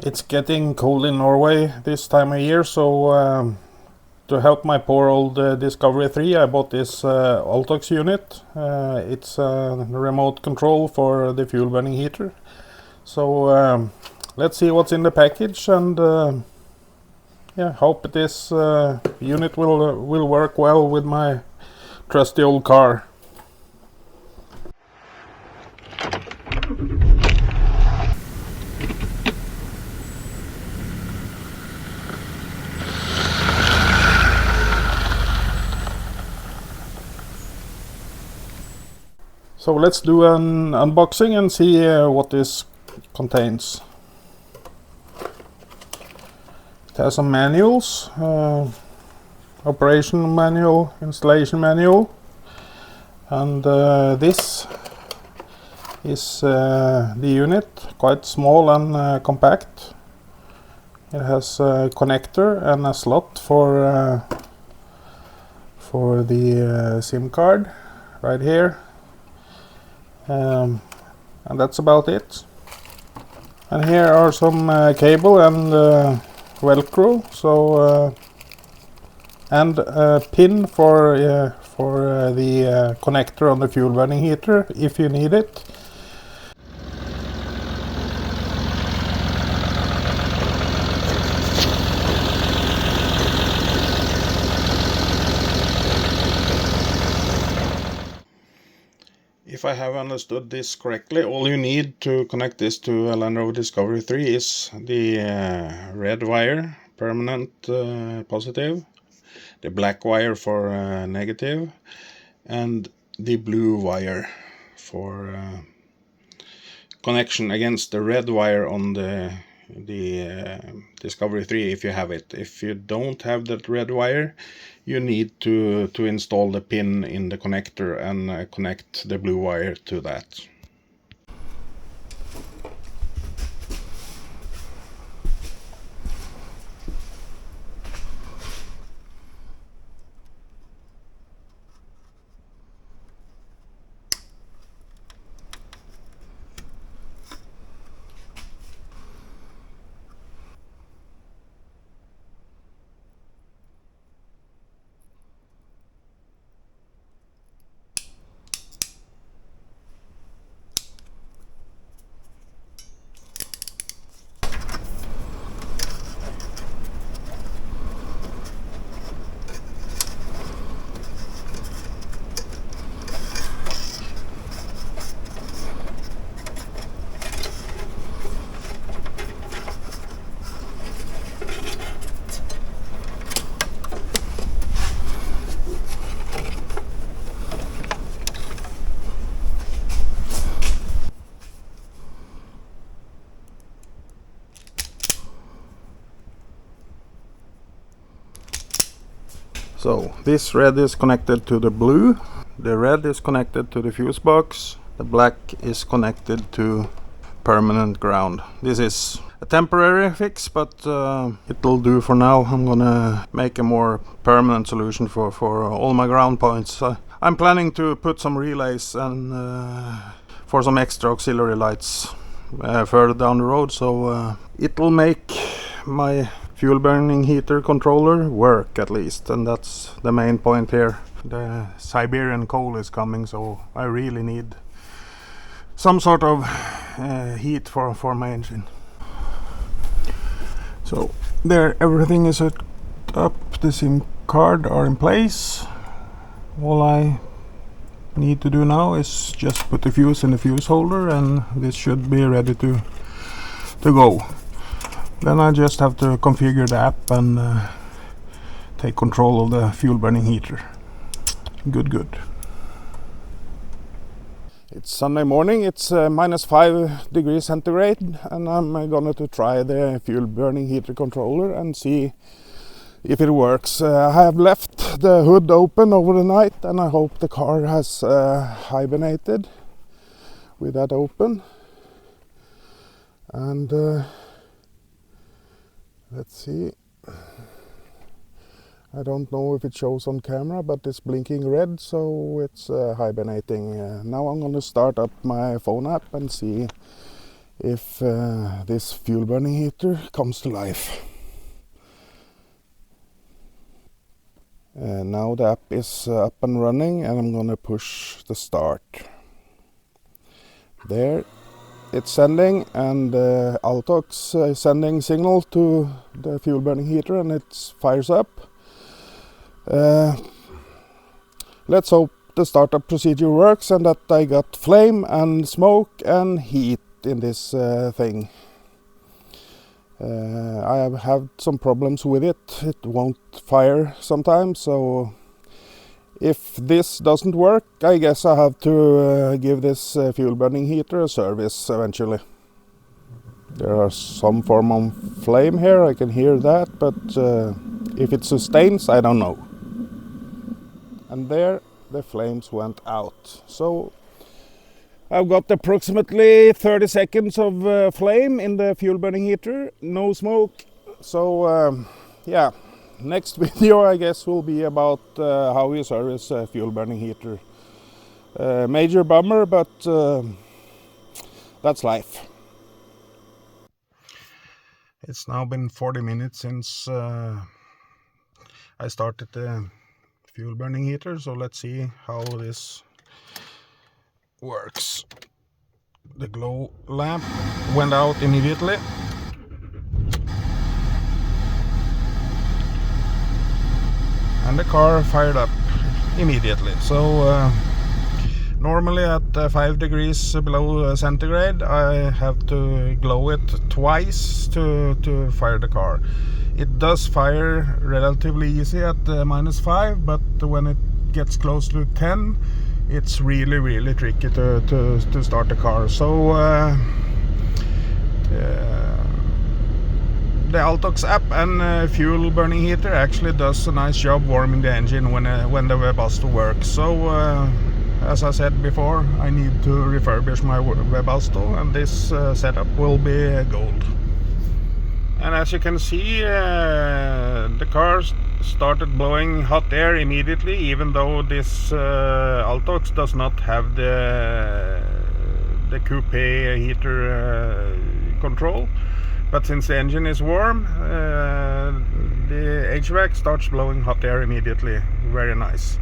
It's getting cold in Norway this time of year, so to help my poor old Discovery 3, I bought this Altox unit. It's a remote control for the fuel burning heater. So let's see what's in the package, and yeah, hope this unit will work well with my trusty old car. So let's do an unboxing and see what this contains. It has some manuals, operation manual, installation manual, and this is the unit, quite small and compact. It has a connector and a slot for the SIM card right here. And that's about it. And here are some cable and Velcro, so and a pin for the connector on the fuel burning heater if you need it. If I have understood this correctly, all you need to connect this to a Land Rover Discovery 3 is the red wire, permanent positive, the black wire for negative, and the blue wire for connection against the red wire on the Discovery 3 if you have it. If you don't have that red wire, you need to install the pin in the connector and connect the blue wire to that. So this red is connected to the blue, the red is connected to the fuse box, the black is connected to permanent ground. This is a temporary fix, but it'll do for now. I'm gonna make a more permanent solution for all my ground points. I'm planning to put some relays and for some extra auxiliary lights further down the road, so it will make my fuel burning heater controller work at least, and that's the main point here. The Siberian cold is coming, so I really need some sort of heat for my engine. So there, everything is set up, the SIM card are in place. All I need to do now is just put the fuse in the fuse holder, and this should be ready to go. Then I just have to configure the app and take control of the fuel burning heater. Good. It's Sunday morning, it's -5 degrees centigrade, and I'm going to try the fuel burning heater controller and see if it works. I have left the hood open over the night, and I hope the car has hibernated with that open. And let's see. I don't know if it shows on camera, but it's blinking red, so it's hibernating. Now I'm going to start up my phone app and see if this fuel burning heater comes to life. Now the app is up and running, and I'm gonna push the start. There, it's sending, and Altox is sending signal to the fuel burning heater, and it fires up. Let's hope the startup procedure works and that I got flame and smoke and heat in this thing. I have had some problems with it. It won't fire sometimes, so if this doesn't work, I guess I have to give this fuel burning heater a service eventually. There are some form of flame here, I can hear that, but if it sustains, I don't know. And there the flames went out. So I've got approximately 30 seconds of flame in the fuel burning heater, no smoke. So yeah, next video I guess will be about how you service a fuel burning heater. Major bummer, but that's life. It's now been 40 minutes since I started the fuel burning heater, so let's see how this works. The glow lamp went out immediately. And the car fired up immediately. So normally at 5 degrees below centigrade I have to glow it twice to fire the car. It does fire relatively easy at -5, but when it gets close to 10, it's really tricky to start the car. So the Altox app and fuel burning heater actually does a nice job warming the engine when the Webasto works. So as I said before, I need to refurbish my Webasto, and this setup will be gold. And as you can see, the car started blowing hot air immediately, even though this Altox does not have the coupe heater control. But since the engine is warm, the HVAC starts blowing hot air immediately. Very nice.